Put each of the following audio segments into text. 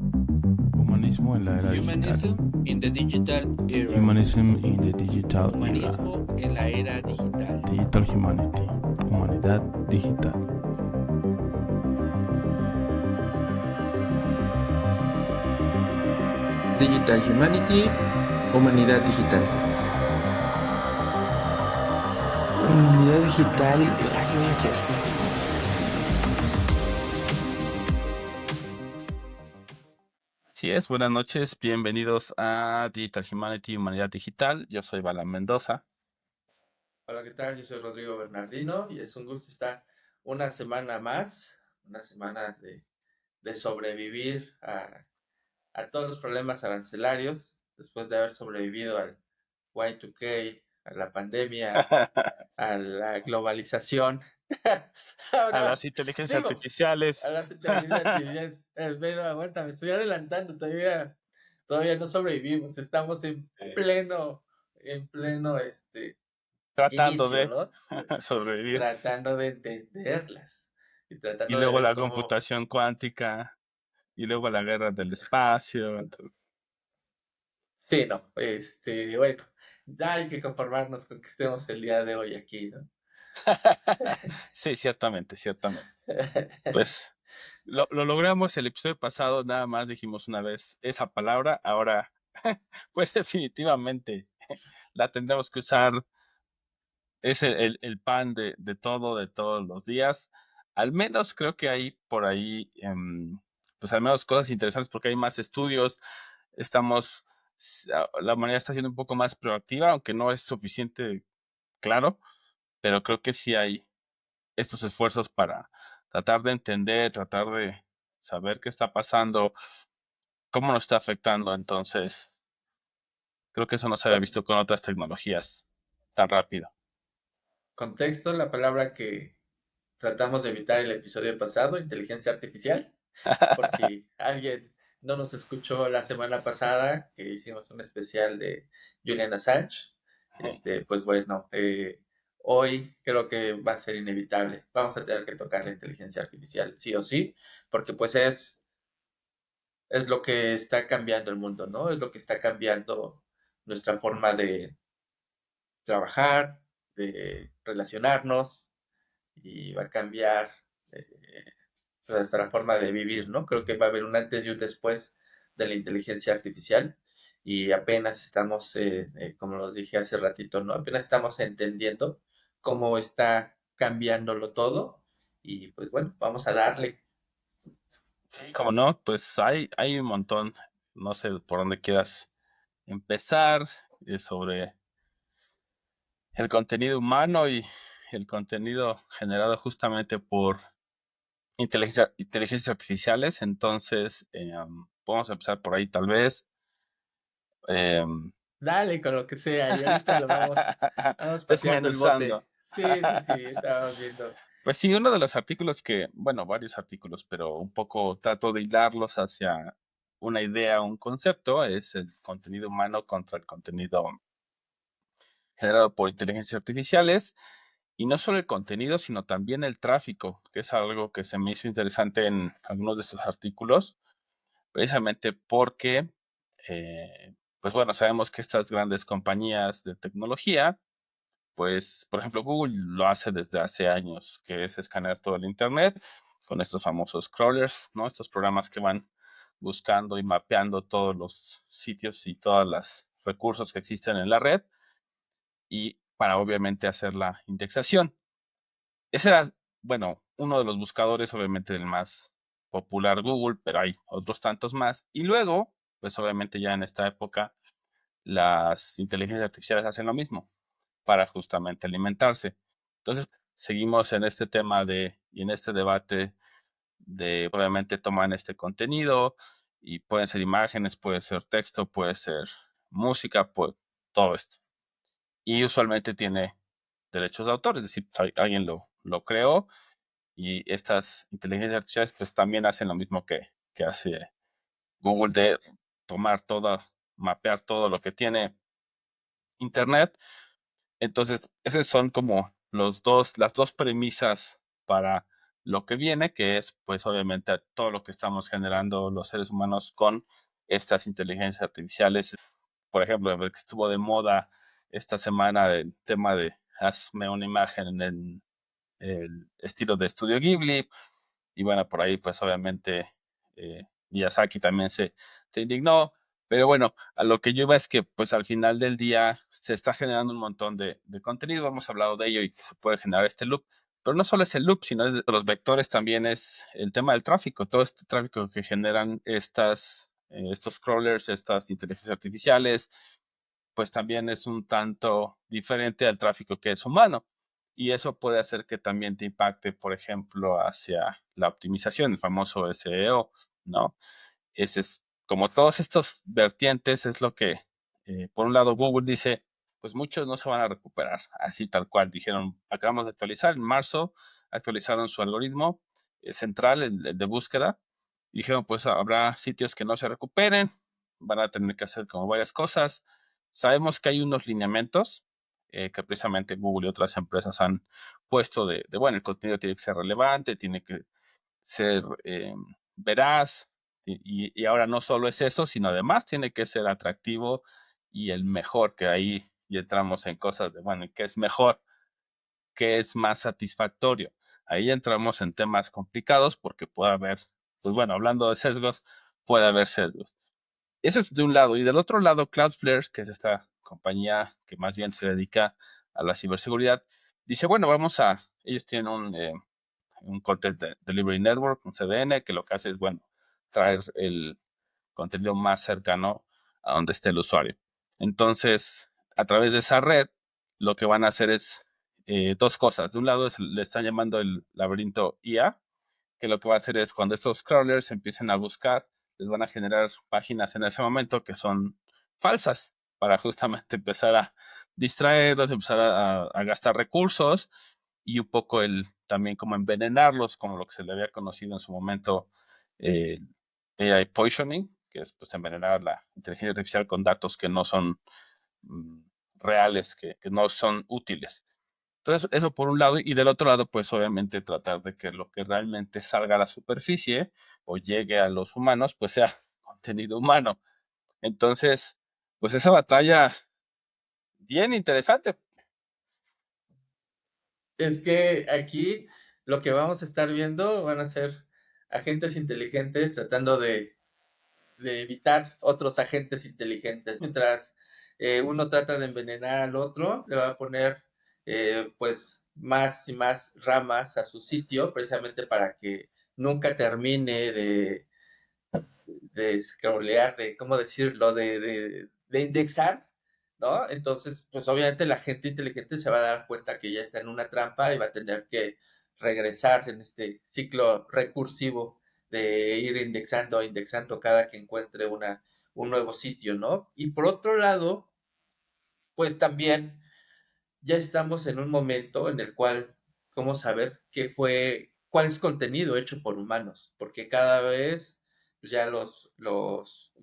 Humanismo en la era digital. Humanism in the digital era. Humanism in the digital era. Humanismo en la era digital. Digital humanity. Humanidad digital. Digital Humanity, Humanidad Digital. Humanidad Digital. Así es, buenas noches, bienvenidos a Digital Humanity, Humanidad Digital. Yo soy Balan Mendoza. Hola, ¿qué tal? Yo soy Rodrigo Bernardino y es un gusto estar una semana más, una semana de sobrevivir a todos los problemas arancelarios, después de haber sobrevivido al Y2K, a la pandemia, a la globalización. A las Ahora, inteligencias digo, a artificiales. las inteligencias artificiales, pero aguanta, me estoy adelantando, todavía no sobrevivimos, estamos en pleno, Tratando inicio, de ¿no? sobrevivir. Tratando de entenderlas y Y tratando de luego ver la cómo. computación cuántica, y luego la guerra del espacio. Sí, no, bueno, ya hay que conformarnos con que estemos el día de hoy aquí, ¿no? Sí, ciertamente, ciertamente. Pues lo logramos el episodio pasado, nada más dijimos una vez esa palabra, ahora pues definitivamente la tendremos que usar, es el pan de todo, de todos los días. Al menos creo que hay por ahí, pues al menos cosas interesantes porque hay más estudios, estamos, la humanidad está siendo un poco más proactiva, aunque no es suficiente, claro, pero creo que sí hay estos esfuerzos para tratar de entender, tratar de saber qué está pasando, cómo nos está afectando. Entonces, creo que eso no se había Con- visto con otras tecnologías tan rápido. Contexto, la palabra que tratamos de evitar el episodio pasado, inteligencia artificial, por si alguien no nos escuchó la semana pasada, que hicimos un especial de Julian Assange. Pues bueno, hoy creo que va a ser inevitable. Vamos a tener que tocar la inteligencia artificial, sí o sí, porque pues es lo que está cambiando el mundo, ¿no? Es lo que está cambiando nuestra forma de trabajar, de relacionarnos, y va a cambiar eh, nuestra forma de vivir, ¿no? Creo que va a haber un antes y un después de la inteligencia artificial y apenas estamos, como los dije hace ratito, ¿no? Apenas estamos entendiendo cómo está cambiándolo todo y pues bueno, vamos a darle. Sí, como no, pues hay un montón, no sé por dónde quieras empezar, sobre el contenido humano y el contenido generado justamente por inteligencias artificiales. Entonces, podemos empezar por ahí tal vez. em, Dale con lo que sea y ahorita vamos pateando el bote. Desmenuzando. Sí, sí, sí, estábamos viendo. Pues sí, uno de los artículos que, bueno, varios artículos, pero un poco trato de hilarlos hacia una idea, un concepto, es el contenido humano contra el contenido generado por inteligencias artificiales. Y no solo el contenido, sino también el tráfico, que es algo que se me hizo interesante en algunos de estos artículos, precisamente porque, pues bueno, sabemos que estas grandes compañías de tecnología, pues, por ejemplo, Google lo hace desde hace años, que es escanear todo el Internet con estos famosos crawlers, ¿no? Estos programas que van buscando y mapeando todos los sitios y todos los recursos que existen en la red y para obviamente hacer la indexación. Ese era, bueno, uno de los buscadores, obviamente el más popular Google, pero hay otros tantos más. Y luego, pues obviamente ya en esta época, las inteligencias artificiales hacen lo mismo para justamente alimentarse. Entonces, seguimos en este tema y en este debate de, obviamente, toman este contenido y pueden ser imágenes, puede ser texto, puede ser música, pues todo esto. Y usualmente tiene derechos de autor, es decir, alguien lo creó y estas inteligencias artificiales pues también hacen lo mismo que hace Google de tomar todo, mapear todo lo que tiene Internet. Entonces, esas son como las dos premisas para lo que viene, que es pues obviamente todo lo que estamos generando los seres humanos con estas inteligencias artificiales. Por ejemplo, que estuvo de moda esta semana el tema de hazme una imagen en el estilo de Estudio Ghibli, y bueno, por ahí pues obviamente Miyazaki también se indignó, pero bueno, a lo que yo iba es que pues al final del día se está generando un montón de contenido, hemos hablado de ello y que se puede generar este loop, pero no solo es el loop, sino es los vectores, también es el tema del tráfico, todo este tráfico que generan estos crawlers, estas inteligencias artificiales, pues también es un tanto diferente al tráfico que es humano. Y eso puede hacer que también te impacte, por ejemplo, hacia la optimización, el famoso SEO, ¿no? Ese es, como todos estos vertientes, es lo que, por un lado, Google dice, pues muchos no se van a recuperar, así tal cual. Dijeron, acabamos de actualizar, en marzo actualizaron su algoritmo central, el de búsqueda. Dijeron, pues habrá sitios que no se recuperen, van a tener que hacer como varias cosas. Sabemos que hay unos lineamientos que precisamente Google y otras empresas han puesto bueno, el contenido tiene que ser relevante, tiene que ser veraz, y ahora no solo es eso, sino además tiene que ser atractivo y el mejor, que ahí ya entramos en cosas de, bueno, ¿qué es mejor? ¿Qué es más satisfactorio? Ahí entramos en temas complicados porque puede haber, pues bueno, hablando de sesgos, puede haber sesgos. Eso es de un lado. Y del otro lado, Cloudflare, que es esta compañía que más bien se dedica a la ciberseguridad, dice, bueno, ellos tienen un Content Delivery Network, un CDN, que lo que hace es, bueno, traer el contenido más cercano a donde esté el usuario. Entonces, a través de esa red, lo que van a hacer es dos cosas. De un lado, le están llamando el laberinto IA, que lo que va a hacer es cuando estos crawlers empiecen a buscar, les van a generar páginas en ese momento que son falsas para justamente empezar a distraerlos, empezar a gastar recursos y un poco también como envenenarlos, como lo que se le había conocido en su momento eh, AI poisoning, que es pues envenenar la inteligencia artificial con datos que no son mm, reales, que no son útiles. Entonces, eso por un lado, y del otro lado, pues obviamente tratar de que lo que realmente salga a la superficie o llegue a los humanos, pues sea contenido humano. Entonces, pues esa batalla bien interesante. Es que aquí lo que vamos a estar viendo van a ser agentes inteligentes tratando de evitar otros agentes inteligentes. Mientras uno trata de envenenar al otro, le va a poner pues más y más ramas a su sitio, precisamente para que nunca termine de scrollear, de, ¿cómo decirlo?, de indexar, ¿no? Entonces, pues obviamente la gente inteligente se va a dar cuenta que ya está en una trampa y va a tener que regresar en este ciclo recursivo de ir indexando, indexando cada que encuentre un nuevo sitio, ¿no? Y por otro lado, pues también ya estamos en un momento en el cual, ¿cómo saber cuál es contenido hecho por humanos? Porque cada vez pues ya los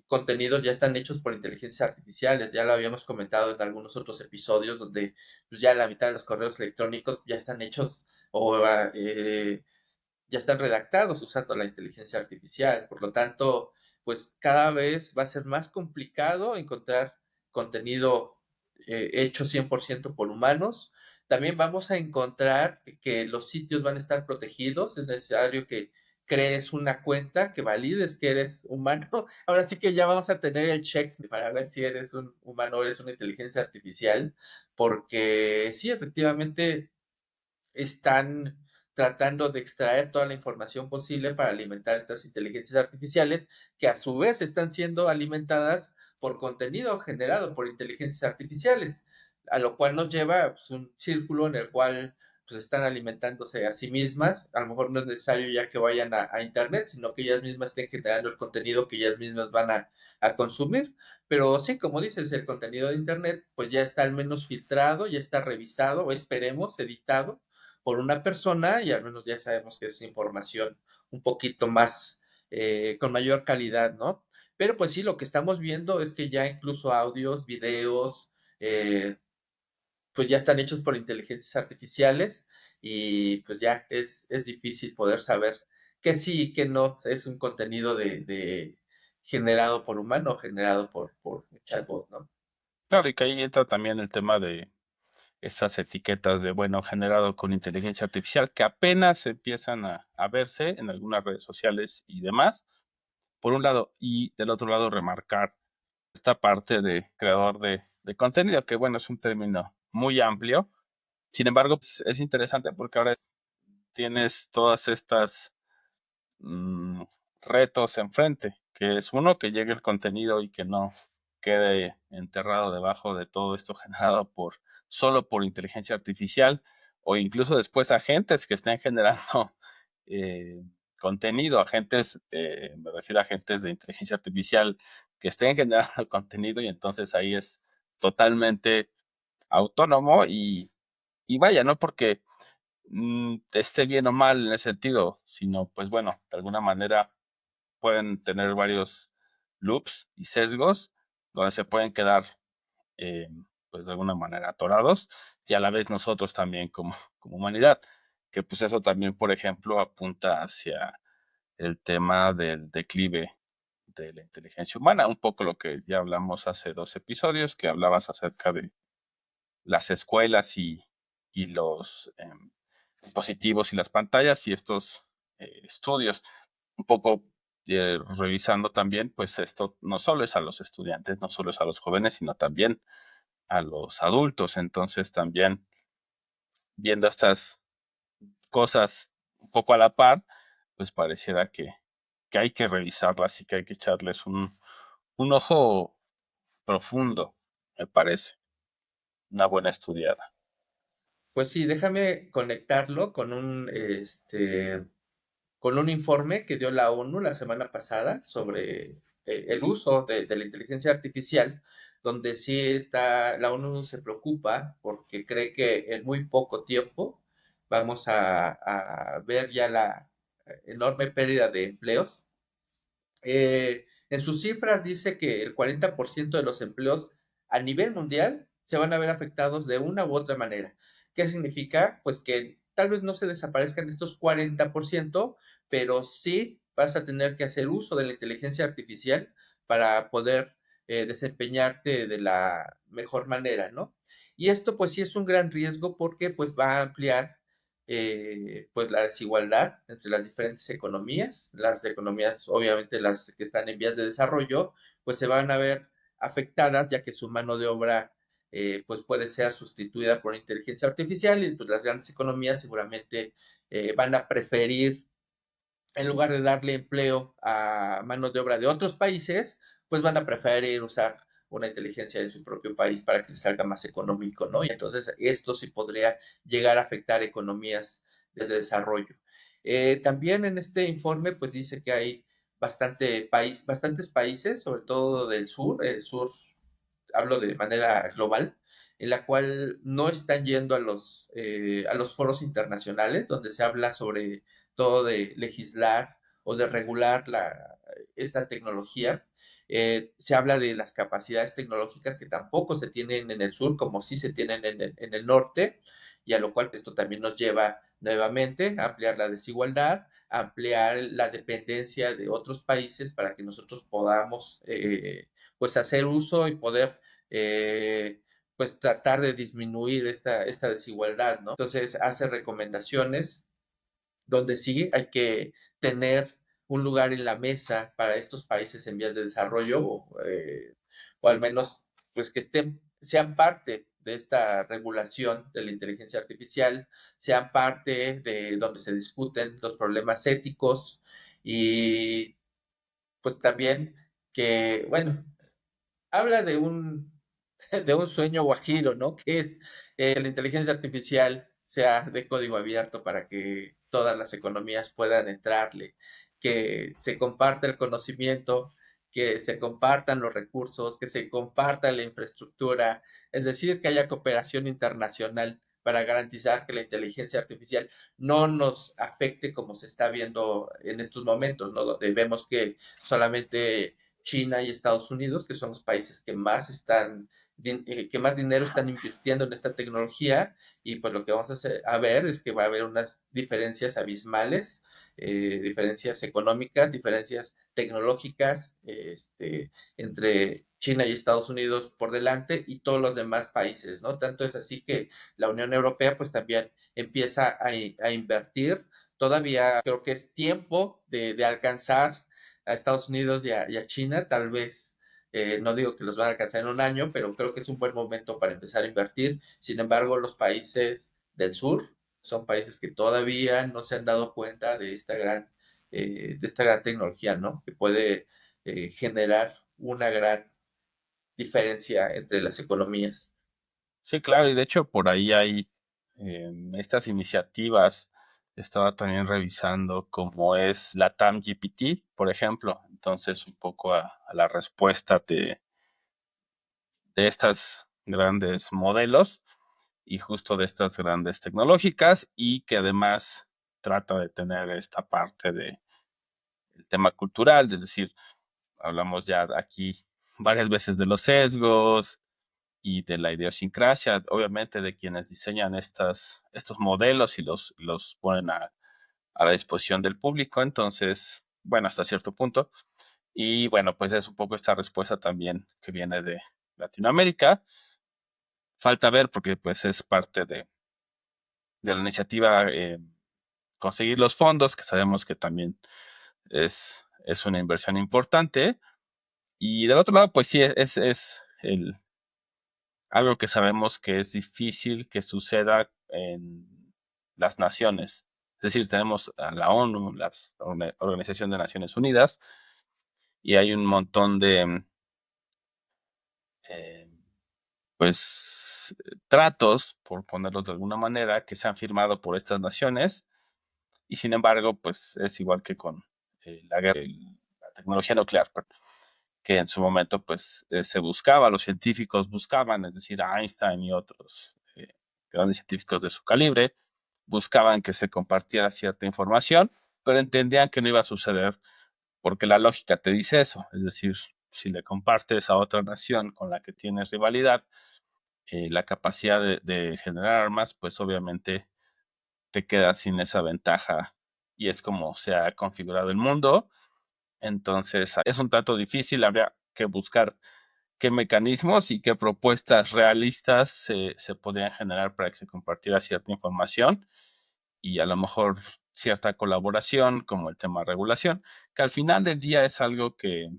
contenidos ya están hechos por inteligencias artificiales, ya lo habíamos comentado en algunos otros episodios donde pues ya la mitad de los correos electrónicos ya están hechos o ya están redactados usando la inteligencia artificial. Por lo tanto, pues cada vez va a ser más complicado encontrar contenido hecho 100% por humanos. También vamos a encontrar que los sitios van a estar protegidos. Es necesario que crees una cuenta, que valides que eres humano. Ahora sí que ya vamos a tener el check para ver si eres un humano o eres una inteligencia artificial, porque sí, efectivamente están tratando de extraer toda la información posible para alimentar estas inteligencias artificiales que a su vez están siendo alimentadas por contenido generado por inteligencias artificiales, a lo cual nos lleva pues, un círculo en el cual pues están alimentándose a sí mismas. A lo mejor no es necesario ya que vayan a internet, sino que ellas mismas estén generando el contenido que ellas mismas van a consumir. Pero sí, como dices, el contenido de internet pues ya está al menos filtrado, ya está revisado, o esperemos, editado por una persona y al menos ya sabemos que es información un poquito más, con mayor calidad, ¿no? Pero pues sí, lo que estamos viendo es que ya incluso audios, videos, pues ya están hechos por inteligencias artificiales y pues ya es difícil poder saber que sí y que no es un contenido de generado por humano, generado por un chatbot, ¿no? Claro, y que ahí entra también el tema de estas etiquetas de, bueno, generado con inteligencia artificial, que apenas empiezan a verse en algunas redes sociales y demás, por un lado, y del otro lado remarcar esta parte de creador de contenido, que bueno, es un término muy amplio. Sin embargo, pues, es interesante porque ahora tienes todas estas mm, retos enfrente, que es uno, que llegue el contenido y que no quede enterrado debajo de todo esto generado solo por inteligencia artificial, o incluso después agentes que estén generando eh, contenido, me refiero a agentes de inteligencia artificial que estén generando contenido, y entonces ahí es totalmente autónomo, y vaya, no porque esté bien o mal en ese sentido, sino pues bueno, de alguna manera pueden tener varios loops y sesgos donde se pueden quedar eh, pues de alguna manera atorados, y a la vez nosotros también como humanidad, que pues eso también, por ejemplo, apunta hacia el tema del declive de la inteligencia humana, un poco lo que ya hablamos hace 2 episodios, que hablabas acerca de las escuelas y los dispositivos y las pantallas, y estos estudios. Un poco revisando también, pues esto no solo es a los estudiantes, no solo es a los jóvenes, sino también a los adultos. Entonces también viendo estas cosas un poco a la par, pues pareciera que hay que revisarlas y que hay que echarles un ojo profundo, me parece, una buena estudiada. Pues sí, déjame conectarlo con un informe que dio la ONU la semana pasada sobre el uso de la inteligencia artificial, donde sí está, la ONU se preocupa porque cree que en muy poco tiempo vamos a ver ya la enorme pérdida de empleos. En sus cifras dice que el 40% de los empleos a nivel mundial se van a ver afectados de una u otra manera. ¿Qué significa? Pues que tal vez no se desaparezcan estos 40%, pero sí vas a tener que hacer uso de la inteligencia artificial para poder desempeñarte de la mejor manera, ¿no? Y esto pues sí es un gran riesgo porque pues va a ampliar pues la desigualdad entre las diferentes economías. Las economías, obviamente las que están en vías de desarrollo, pues se van a ver afectadas ya que su mano de obra pues puede ser sustituida por inteligencia artificial y pues las grandes economías seguramente van a preferir, en lugar de darle empleo a mano de obra de otros países, pues van a preferir usar una inteligencia de su propio país para que les salga más económico, ¿no? Y entonces esto sí podría llegar a afectar economías desde desarrollo. También en este informe, pues dice que hay bastantes países, sobre todo del sur, el sur, hablo de manera global, en la cual no están yendo a los foros internacionales donde se habla sobre todo de legislar o de regular esta tecnología. Se habla de las capacidades tecnológicas que tampoco se tienen en el sur como sí se tienen en el norte, y a lo cual esto también nos lleva nuevamente a ampliar la desigualdad, a ampliar la dependencia de otros países para que nosotros podamos pues hacer uso y poder eh, pues tratar de disminuir esta desigualdad, ¿no? Entonces hace recomendaciones donde sí hay que tener un lugar en la mesa para estos países en vías de desarrollo o al menos pues que sean parte de esta regulación de la inteligencia artificial, sean parte de donde se discuten los problemas éticos y pues también que, bueno, habla de un sueño guajiro, ¿no? Que es que la inteligencia artificial sea de código abierto para que todas las economías puedan entrarle, que se comparta el conocimiento, que se compartan los recursos, que se comparta la infraestructura, es decir, que haya cooperación internacional para garantizar que la inteligencia artificial no nos afecte como se está viendo en estos momentos, ¿no? Donde vemos que solamente China y Estados Unidos, que son los países que más están que más dinero están invirtiendo en esta tecnología, y pues lo que vamos a ver es que va a haber unas diferencias abismales, diferencias económicas, diferencias tecnológicas, entre China y Estados Unidos por delante y todos los demás países, ¿no? Tanto es así que la Unión Europea pues también empieza a invertir. Todavía creo que es tiempo de alcanzar a Estados Unidos y a China, tal vez no digo que los van a alcanzar en un año, pero creo que es un buen momento para empezar a invertir. Sin embargo, los países del sur son países que todavía no se han dado cuenta de esta gran tecnología, ¿no? Que puede generar una gran diferencia entre las economías. Sí, claro, y de hecho por ahí hay estas iniciativas. Estaba también revisando cómo es la TAM GPT, por ejemplo. Entonces, un poco a la respuesta de estas grandes modelos y justo de estas grandes tecnológicas, y que además trata de tener esta parte de el tema cultural, es decir, hablamos ya aquí varias veces de los sesgos y de la idiosincrasia, obviamente, de quienes diseñan estos modelos y los ponen a la disposición del público. Entonces, bueno, hasta cierto punto. Y bueno, pues es un poco esta respuesta también que viene de Latinoamérica. Falta ver porque pues es parte de la iniciativa, conseguir los fondos, que sabemos que también es una inversión importante. Y del otro lado, pues sí, es algo que sabemos que es difícil que suceda en las naciones. Es decir, tenemos a la ONU, la Organización de Naciones Unidas, y hay un montón de, eh, pues, tratos, por ponerlos de alguna manera, que se han firmado por estas naciones, y sin embargo, pues es igual que con la guerra, la tecnología nuclear, que en su momento pues se buscaba, los científicos buscaban, es decir, Einstein y otros grandes científicos de su calibre, buscaban que se compartiera cierta información, pero entendían que no iba a suceder porque la lógica te dice eso, es decir, si le compartes a otra nación con la que tienes rivalidad, la capacidad de generar armas, pues obviamente te quedas sin esa ventaja, y es como se ha configurado el mundo. Entonces es un tanto difícil, habría que buscar qué mecanismos y qué propuestas realistas se podrían generar para que se compartiera cierta información, y a lo mejor cierta colaboración, como el tema de regulación, que al final del día es algo que,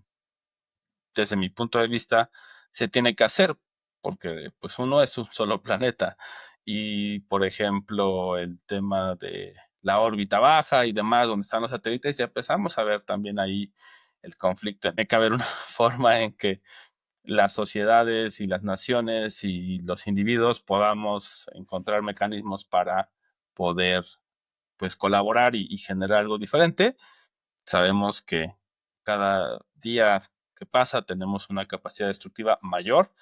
desde mi punto de vista, se tiene que hacer, porque pues uno es un solo planeta. Y por ejemplo, el tema de la órbita baja y demás, donde están los satélites, ya empezamos a ver también ahí el conflicto. Tiene que haber una forma en que las sociedades y las naciones y los individuos podamos encontrar mecanismos para poder pues colaborar y generar algo diferente. Sabemos que cada día que pasa tenemos una capacidad destructiva mayor,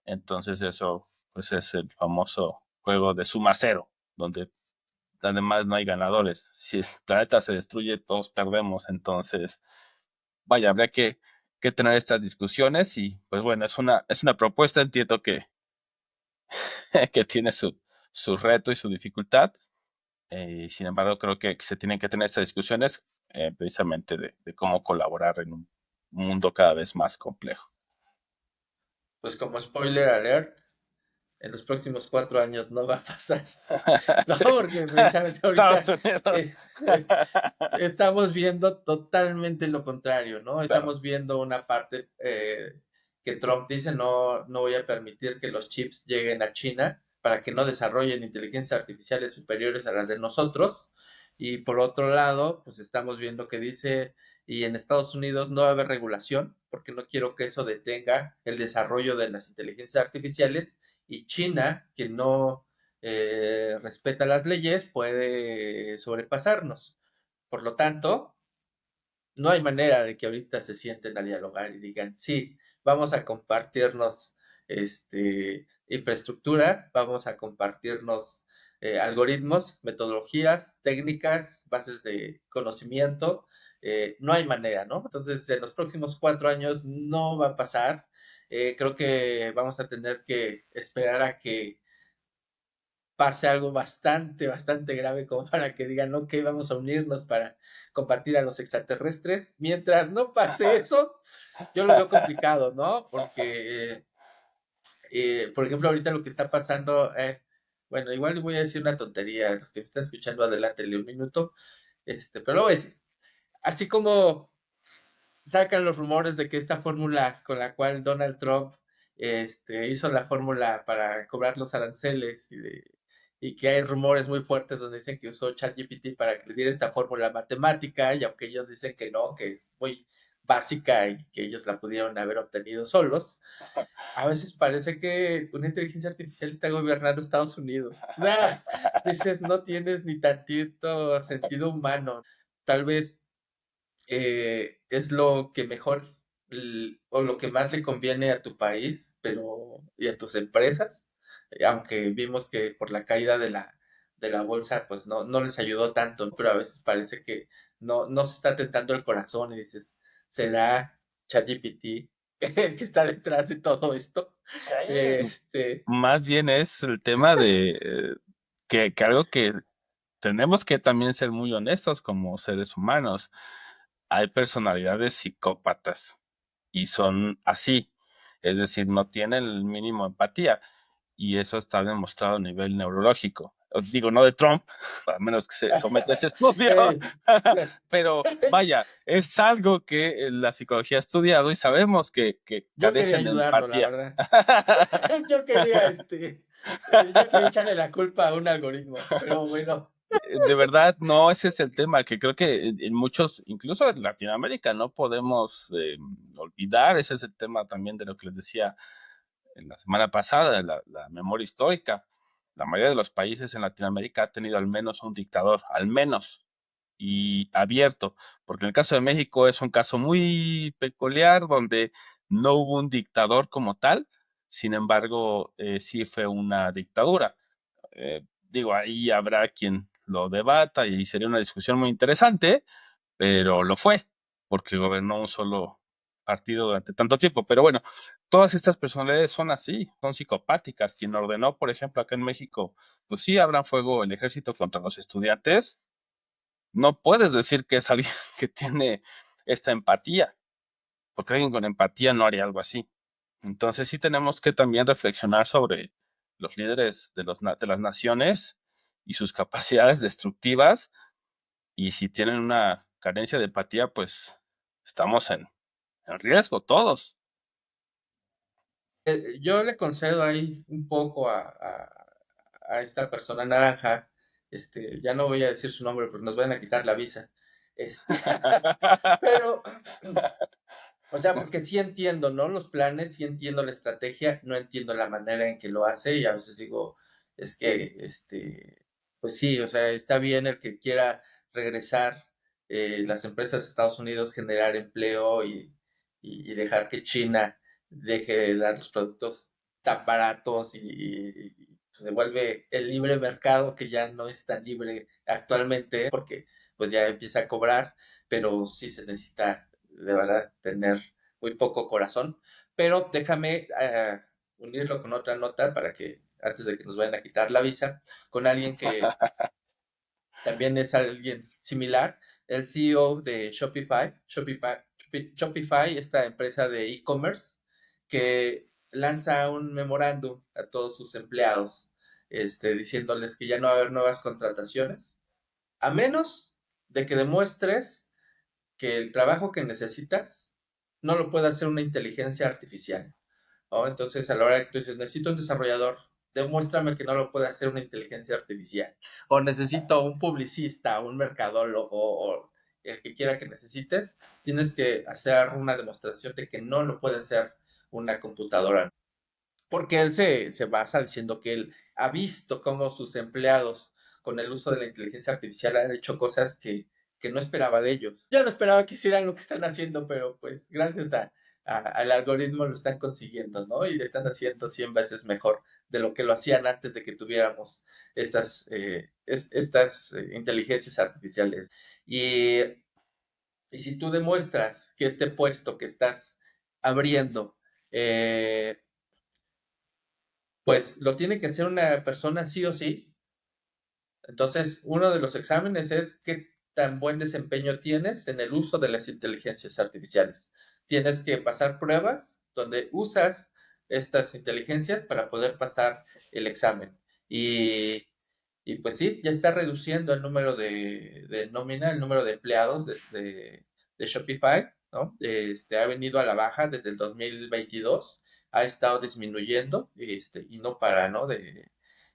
entonces eso pues es el famoso juego de suma cero, donde además no hay ganadores. Si el planeta se destruye, todos perdemos. Entonces, vaya, habría que tener estas discusiones, y pues bueno, es una propuesta, entiendo que tiene su reto y su dificultad. Sin embargo, creo que se tienen que tener estas discusiones, precisamente de cómo colaborar en un mundo cada vez más complejo. Pues como spoiler alert, en los próximos 4 años no va a pasar. No, Sí. porque precisamente Estados ahorita Unidos. eh, estamos viendo totalmente lo contrario, ¿no? Claro. Estamos viendo una parte que Trump dice, no, no voy a permitir que los chips lleguen a China para que no desarrollen inteligencias artificiales superiores a las de nosotros. Y por otro lado, pues estamos viendo que dice, y en Estados Unidos no va a haber regulación, porque no quiero que eso detenga el desarrollo de las inteligencias artificiales. Y China, que no respeta las leyes, puede sobrepasarnos. Por lo tanto, no hay manera de que ahorita se sienten a dialogar y digan, sí, vamos a compartirnos infraestructura, vamos a compartirnos algoritmos, metodologías, técnicas, bases de conocimiento. No hay manera, ¿no? Entonces, en los próximos 4 años no va a pasar. Creo que vamos a tener que esperar a que pase algo bastante, bastante grave como para que digan, ok, vamos a unirnos para combatir a los extraterrestres. Mientras no pase eso, yo lo veo complicado, ¿no? Porque, por ejemplo, ahorita lo que está pasando, bueno, igual voy a decir una tontería, los que me están escuchando, adelántenle un minuto, pero lo voy a decir. Así como sacan los rumores de que esta fórmula con la cual Donald Trump hizo la fórmula para cobrar los aranceles y que hay rumores muy fuertes donde dicen que usó ChatGPT para que le diera esta fórmula matemática, y aunque ellos dicen que no, que es muy básica y que ellos la pudieron haber obtenido solos, a veces parece que una inteligencia artificial está gobernando Estados Unidos. O sea, dices, no tienes ni tantito sentido humano. Tal vez es lo que mejor o lo que más le conviene a tu país, pero y a tus empresas, aunque vimos que por la caída de la bolsa, pues no les ayudó tanto, pero a veces parece que no se está tentando el corazón y dices, ¿será ChatGPT el que está detrás de todo esto? Más bien es el tema de que algo que tenemos que también ser muy honestos como seres humanos. Hay personalidades psicópatas y son así, es decir, no tienen el mínimo empatía y eso está demostrado a nivel neurológico. Os digo, no de Trump, a menos que se someta a ese estudio, pero vaya, es algo que la psicología ha estudiado y sabemos que Yo quería carecen de ayudarlo, la empatía. verdad. Yo quería, yo quería echarle la culpa a un algoritmo, pero bueno. De verdad, no, ese es el tema, que creo que en muchos, incluso en Latinoamérica, no podemos olvidar, ese es el tema también de lo que les decía en la semana pasada, la memoria histórica. La mayoría de los países en Latinoamérica ha tenido al menos un dictador, al menos, y abierto, porque en el caso de México es un caso muy peculiar donde no hubo un dictador como tal, sin embargo, sí fue una dictadura. Digo, ahí habrá quien lo debata y sería una discusión muy interesante, pero lo fue, porque gobernó un solo partido durante tanto tiempo. Pero bueno, todas estas personalidades son así, son psicopáticas. Quien ordenó, por ejemplo, acá en México, pues sí, abran fuego el ejército contra los estudiantes, no puedes decir que es alguien que tiene esta empatía, porque alguien con empatía no haría algo así. Entonces sí tenemos que también reflexionar sobre los líderes de las naciones y sus capacidades destructivas, y si tienen una carencia de empatía, pues estamos en riesgo todos. Yo le concedo ahí un poco a esta persona naranja. Ya no voy a decir su nombre porque nos van a quitar la visa. Este, pero, o sea, porque sí entiendo, ¿no? Los planes, sí entiendo la estrategia, no entiendo la manera en que lo hace y a veces digo, es que, pues sí, o sea, está bien el que quiera regresar las empresas de Estados Unidos, generar empleo y dejar que China deje de dar los productos tan baratos y se vuelve el libre mercado que ya no es tan libre actualmente porque pues ya empieza a cobrar, pero sí se necesita de verdad tener muy poco corazón. Pero déjame unirlo con otra nota para que antes de que nos vayan a quitar la visa, con alguien que también es alguien similar, el CEO de Shopify, esta empresa de e-commerce, que lanza un memorándum a todos sus empleados, diciéndoles que ya no va a haber nuevas contrataciones, a menos de que demuestres que el trabajo que necesitas no lo puede hacer una inteligencia artificial, ¿no? Entonces, a la hora que tú dices, necesito un desarrollador, demuéstrame que no lo puede hacer una inteligencia artificial. O necesito un publicista, un mercadólogo, o el que quiera que necesites, tienes que hacer una demostración de que no lo puede hacer una computadora. Porque él se basa diciendo que él ha visto cómo sus empleados con el uso de la inteligencia artificial han hecho cosas que no esperaba de ellos. Yo no esperaba que hicieran lo que están haciendo, pero pues gracias al algoritmo lo están consiguiendo, ¿no? Y le están haciendo 100 veces mejor de lo que lo hacían antes de que tuviéramos estas inteligencias artificiales. Y, y si tú demuestras que este puesto que estás abriendo eh, pues lo tiene que hacer una persona sí o sí. Entonces, uno de los exámenes es qué tan buen desempeño tienes en el uso de las inteligencias artificiales. Tienes que pasar pruebas donde usas estas inteligencias para poder pasar el examen. Y, y pues sí, ya está reduciendo el número de nómina, el número de empleados de Shopify, ¿no? Ha venido a la baja desde el 2022, ha estado disminuyendo y no para, ¿no?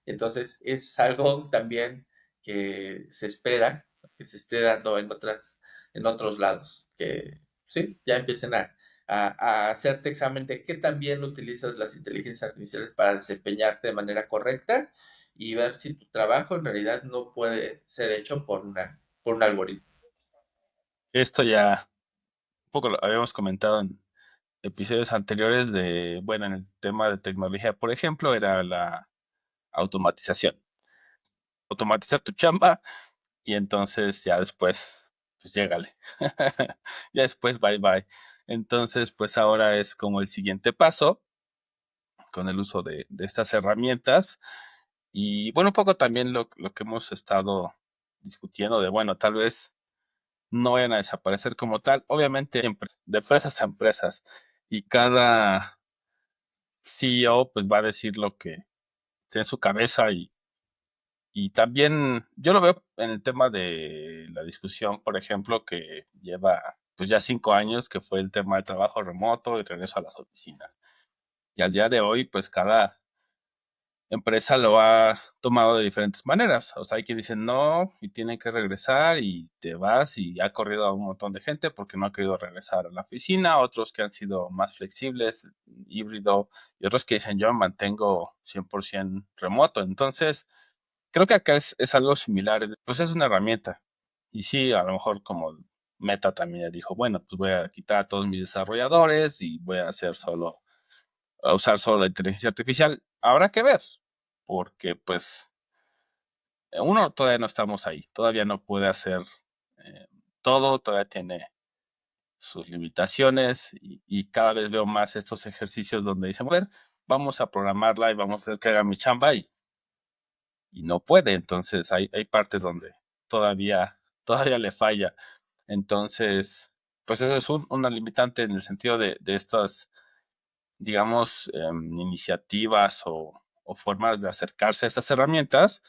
Entonces, es algo también que se espera que se esté dando en otros lados, que sí, ya empiecen a hacerte examen de qué también utilizas las inteligencias artificiales para desempeñarte de manera correcta y ver si tu trabajo en realidad no puede ser hecho por un algoritmo. Esto ya un poco lo habíamos comentado en episodios anteriores de, bueno, en el tema de tecnología, por ejemplo, era la automatización. Automatiza tu chamba y entonces ya después, pues llégale. Ya después, bye bye. Entonces, pues ahora es como el siguiente paso con el uso de estas herramientas. Y bueno, un poco también lo que hemos estado discutiendo de, bueno, tal vez no vayan a desaparecer como tal. Obviamente, de empresas a empresas. Y cada CEO pues va a decir lo que tiene en su cabeza y también yo lo veo en el tema de la discusión, por ejemplo, que lleva pues ya 5 años, que fue el tema de trabajo remoto y regreso a las oficinas. Y al día de hoy, pues cada empresa lo ha tomado de diferentes maneras. O sea, hay quien dice no y tienen que regresar y te vas y ha corrido a un montón de gente porque no ha querido regresar a la oficina. Otros que han sido más flexibles, híbrido, y otros que dicen yo me mantengo 100% remoto. Entonces, creo que acá es algo similar. Pues es una herramienta. Y sí, a lo mejor como Meta también ya dijo, bueno, pues voy a quitar a todos mis desarrolladores y voy a hacer solo a usar solo la inteligencia artificial. Habrá que ver, porque pues uno todavía no estamos ahí, todavía no puede hacer eh, todo, todavía tiene sus limitaciones y cada vez veo más estos ejercicios donde dicen, a ver, vamos a programarla y vamos a hacer que haga mi chamba y no puede, entonces hay partes donde todavía le falla. Entonces, pues eso es una limitante en el sentido de estas digamos, iniciativas o formas de acercarse a estas herramientas.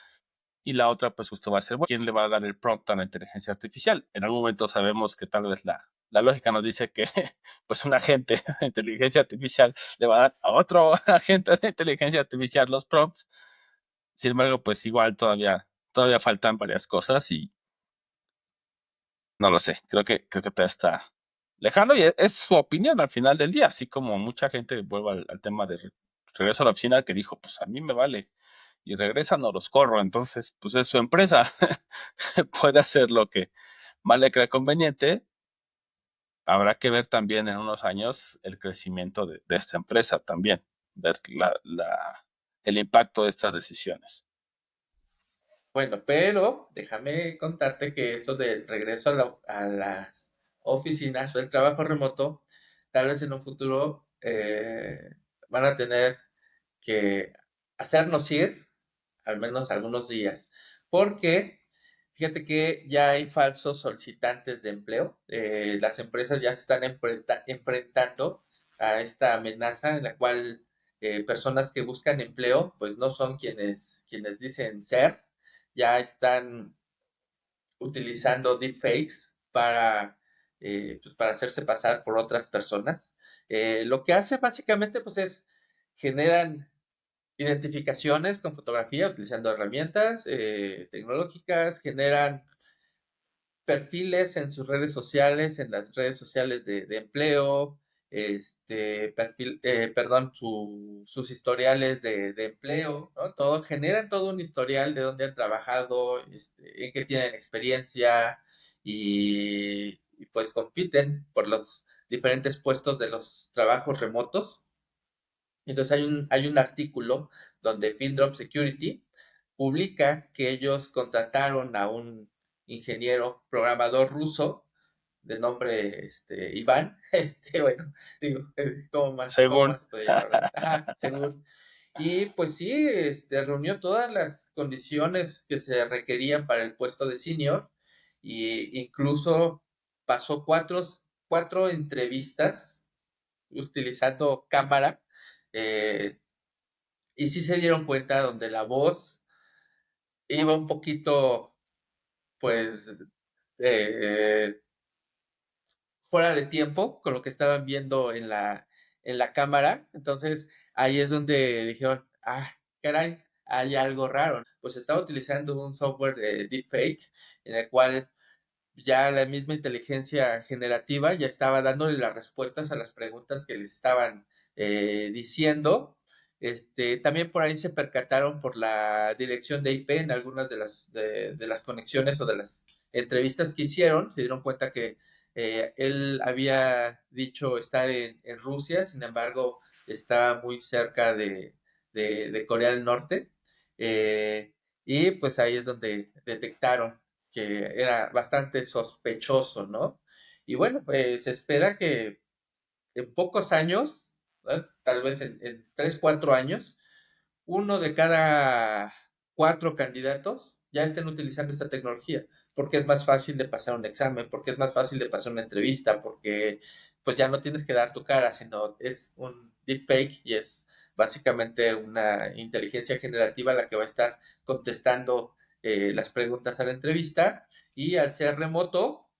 Y la otra, pues justo va a ser, bueno, ¿quién le va a dar el prompt a la inteligencia artificial? En algún momento sabemos que tal vez la lógica nos dice que pues un agente de inteligencia artificial le va a dar a otro agente de inteligencia artificial los prompts. Sin embargo, pues igual todavía faltan varias cosas y no lo sé, creo que todavía está lejano y es su opinión al final del día, así como mucha gente vuelve al tema de regreso a la oficina que dijo, pues a mí me vale y regresan o los corro, entonces pues es su empresa, puede hacer lo que más le crea conveniente. Habrá que ver también en unos años el crecimiento de esta empresa también, ver el impacto de estas decisiones. Bueno, pero déjame contarte que esto de regreso a las oficinas o el trabajo remoto, tal vez en un futuro van a tener que hacernos ir al menos algunos días, porque fíjate que ya hay falsos solicitantes de empleo, las empresas ya se están enfrentando a esta amenaza en la cual personas que buscan empleo pues no son quienes dicen ser, ya están utilizando deepfakes pues para hacerse pasar por otras personas. Lo que hace básicamente pues es generan identificaciones con fotografía utilizando herramientas tecnológicas, generan perfiles en sus redes sociales, en las redes sociales de empleo, perdón, sus historiales de empleo, ¿no? Todo, generan todo un historial de dónde han trabajado, en qué tienen experiencia y pues compiten por los diferentes puestos de los trabajos remotos. Entonces hay un artículo donde Pindrop Security publica que ellos contrataron a un ingeniero programador ruso de nombre Iván, bueno, digo, cómo Según. más se puede llamar, ¿verdad? Ajá, según. Y pues sí, reunió todas las condiciones que se requerían para el puesto de senior e incluso pasó cuatro entrevistas utilizando cámara, eh, y sí se dieron cuenta donde la voz iba un poquito, pues, eh, fuera de tiempo con lo que estaban viendo en la cámara. Entonces ahí es donde dijeron, caray, hay algo raro. Pues estaba utilizando un software de deepfake en el cual ya la misma inteligencia generativa ya estaba dándole las respuestas a las preguntas que les estaban diciendo. También por ahí se percataron por la dirección de IP en algunas de las conexiones o de las entrevistas que hicieron, se dieron cuenta que él había dicho estar en Rusia, sin embargo, estaba muy cerca de Corea del Norte. Y pues ahí es donde detectaron que era bastante sospechoso, ¿no? Y bueno, pues se espera que en pocos años, ¿verdad? Tal vez en 3, 4 años, uno de cada 4 candidatos ya estén utilizando esta tecnología, porque es más fácil de pasar un examen, porque es más fácil de pasar una entrevista, porque pues ya no tienes que dar tu cara, sino es un deepfake y es básicamente una inteligencia generativa la que va a estar contestando las preguntas a la entrevista, y al ser remoto,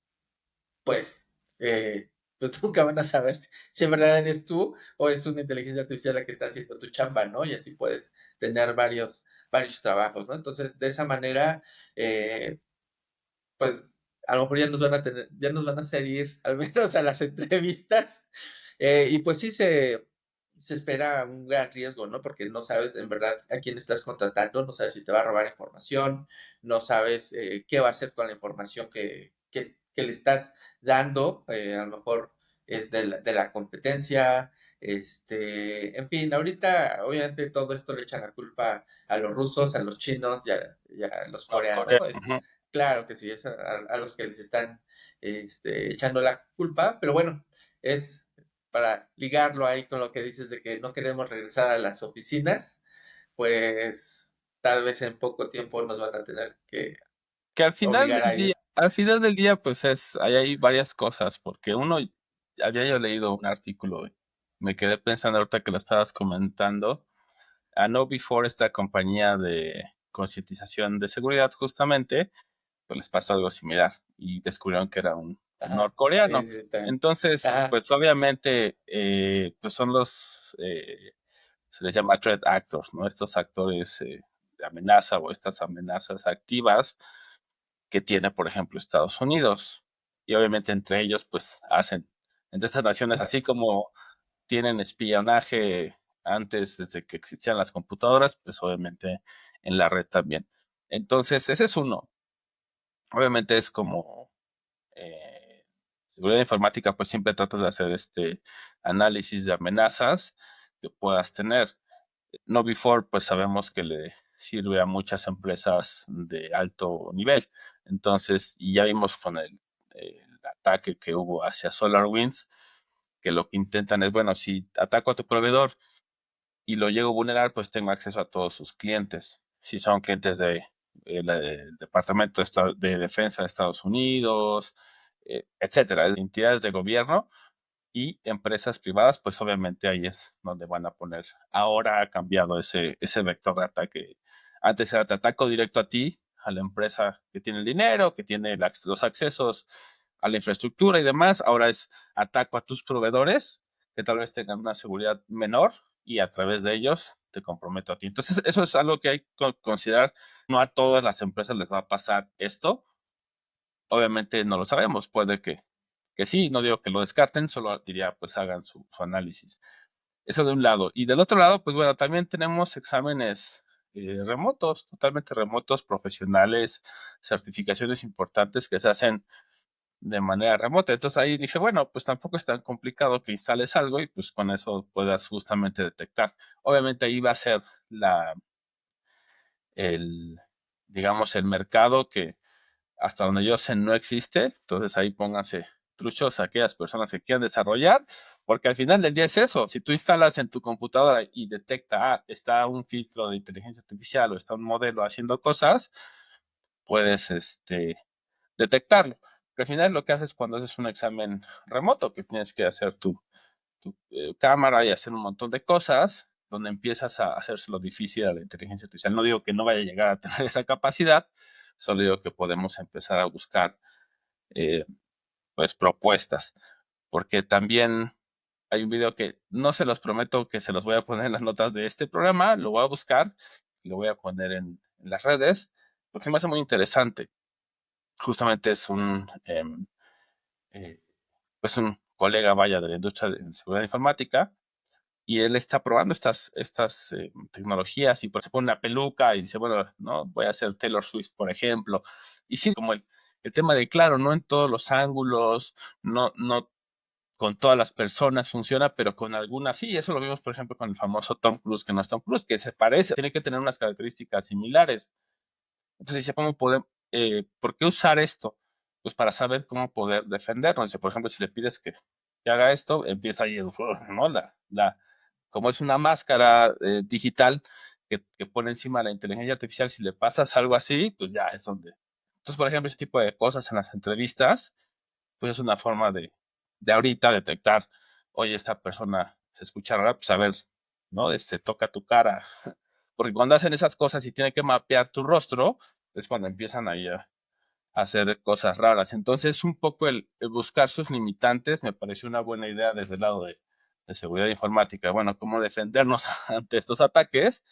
pues, pues nunca van a saber si en verdad eres tú o es una inteligencia artificial la que está haciendo tu chamba, ¿no? Y así puedes tener varios trabajos, ¿no? Entonces, de esa manera, eh, pues a lo mejor ya nos van a hacer ir al menos a las entrevistas. Y pues sí se espera un gran riesgo, ¿no? Porque no sabes en verdad a quién estás contratando, no sabes si te va a robar información, no sabes qué va a hacer con la información que le estás dando, a lo mejor es de la competencia. En fin, ahorita obviamente todo esto le echan la culpa a los rusos, a los chinos y a los coreanos. Norcorea. Ujú. Claro que sí, es a los que les están echando la culpa, pero bueno, es para ligarlo ahí con lo que dices de que no queremos regresar a las oficinas, pues tal vez en poco tiempo nos van a tener que Que obligar a ir. al final del día, pues ahí hay varias cosas, porque uno, había yo leído un artículo, y me quedé pensando ahorita que lo estabas comentando, a KnowBe4, esta compañía de concientización de seguridad, justamente, pues les pasó algo similar y descubrieron que era un Ajá, sí, norcoreano. sí, sí, también. Entonces, Ajá, pues obviamente, pues son se les llama threat actors, ¿no? Estos actores de amenaza o estas amenazas activas que tiene, por ejemplo, Estados Unidos. Y obviamente entre ellos, pues entre estas naciones, así como tienen espionaje antes, desde que existían las computadoras, pues obviamente en la red también. Entonces, ese es uno. Obviamente es como seguridad informática, pues siempre tratas de hacer este análisis de amenazas que puedas tener. No Before, pues sabemos que le sirve a muchas empresas de alto nivel. Entonces, y ya vimos con el ataque que hubo hacia SolarWinds, que lo que intentan es, bueno, si ataco a tu proveedor y lo llego a vulnerar, pues tengo acceso a todos sus clientes. Si son clientes del Departamento de Defensa de Estados Unidos, etcétera, entidades de gobierno y empresas privadas, pues obviamente ahí es donde van a poner. Ahora ha cambiado ese vector de ataque. Antes era te ataco directo a ti, a la empresa que tiene el dinero, que tiene los accesos a la infraestructura y demás. Ahora es ataco a tus proveedores, que tal vez tengan una seguridad menor y a través de ellos te comprometo a ti. Entonces, eso es algo que hay que considerar. No a todas las empresas les va a pasar esto. Obviamente no lo sabemos, puede que sí, no digo que lo descarten, solo diría pues hagan su análisis. Eso de un lado. Y del otro lado, pues bueno, también tenemos exámenes remotos, totalmente remotos, profesionales, certificaciones importantes que se hacen de manera remota. Entonces ahí dije, bueno, pues tampoco es tan complicado que instales algo y pues con eso puedas justamente detectar. Obviamente ahí va a ser el, digamos, el mercado que hasta donde yo sé no existe, entonces ahí pónganse cartuchos a aquellas personas que quieran desarrollar, porque al final del día es eso. Si tú instalas en tu computadora y detecta, está un filtro de inteligencia artificial o está un modelo haciendo cosas, puedes detectarlo. Pero al final lo que haces cuando haces un examen remoto, que tienes que hacer tu cámara y hacer un montón de cosas, donde empiezas a hacérselo difícil a la inteligencia artificial. No digo que no vaya a llegar a tener esa capacidad, solo digo que podemos empezar a buscar pues propuestas, porque también hay un video que no se los prometo que se los voy a poner en las notas de este programa, lo voy a buscar y lo voy a poner en las redes, porque se me hace muy interesante. Justamente es pues un colega, vaya, de la industria de seguridad informática, y él está probando estas tecnologías y pues se pone una peluca y dice, bueno, no, voy a hacer Taylor Swift, por ejemplo. Y sí, como el tema de, claro, no en todos los ángulos, no con todas las personas funciona, pero con algunas sí. Eso lo vimos, por ejemplo, con el famoso Tom Cruise, que no es Tom Cruise, que se parece, tiene que tener unas características similares. Entonces dice, ¿por qué usar esto? Pues para saber cómo poder defendernos. Dice, por ejemplo, si le pides que haga esto, empieza ahí, ¿no? Como es una máscara digital que pone encima la inteligencia artificial, si le pasas algo así, pues ya es donde. Entonces, por ejemplo, ese tipo de cosas en las entrevistas, pues es una forma de ahorita detectar, oye, esta persona se escucha rara, pues a ver, ¿no? Toca tu cara. Porque cuando hacen esas cosas y tienen que mapear tu rostro, es cuando empiezan ahí a hacer cosas raras. Entonces, un poco el buscar sus limitantes me pareció una buena idea desde el lado de seguridad informática. Bueno, cómo defendernos ante estos ataques.